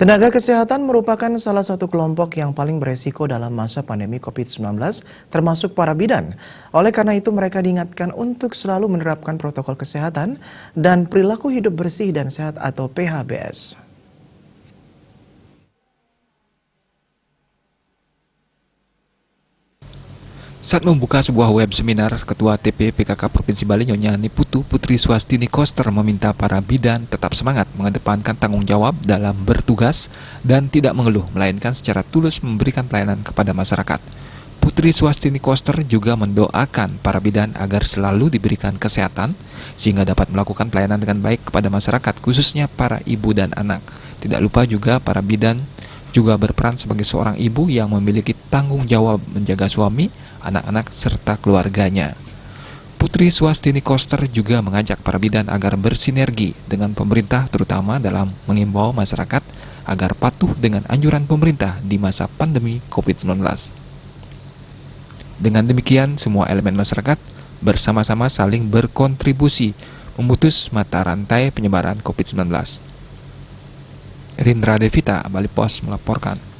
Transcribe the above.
Tenaga kesehatan merupakan salah satu kelompok yang paling beresiko dalam masa pandemi COVID-19, termasuk para bidan. Oleh karena itu, mereka diingatkan untuk selalu menerapkan protokol kesehatan dan perilaku hidup bersih dan sehat atau PHBS. Saat membuka sebuah web seminar, Ketua TP PKK Provinsi Bali Nyonya Niputu Putri Swastini Koster meminta para bidan tetap semangat mengedepankan tanggung jawab dalam bertugas dan tidak mengeluh, melainkan secara tulus memberikan pelayanan kepada masyarakat. Putri Swastini Koster juga mendoakan para bidan agar selalu diberikan kesehatan sehingga dapat melakukan pelayanan dengan baik kepada masyarakat, khususnya para ibu dan anak. Tidak lupa juga para bidan juga berperan sebagai seorang ibu yang memiliki tanggung jawab menjaga suami, anak-anak, serta keluarganya. Putri Swastini Koster juga mengajak para bidan agar bersinergi dengan pemerintah, terutama dalam mengimbau masyarakat agar patuh dengan anjuran pemerintah di masa pandemi COVID-19. Dengan demikian, semua elemen masyarakat bersama-sama saling berkontribusi memutus mata rantai penyebaran COVID-19. Rindra Devita, Bali Pos melaporkan.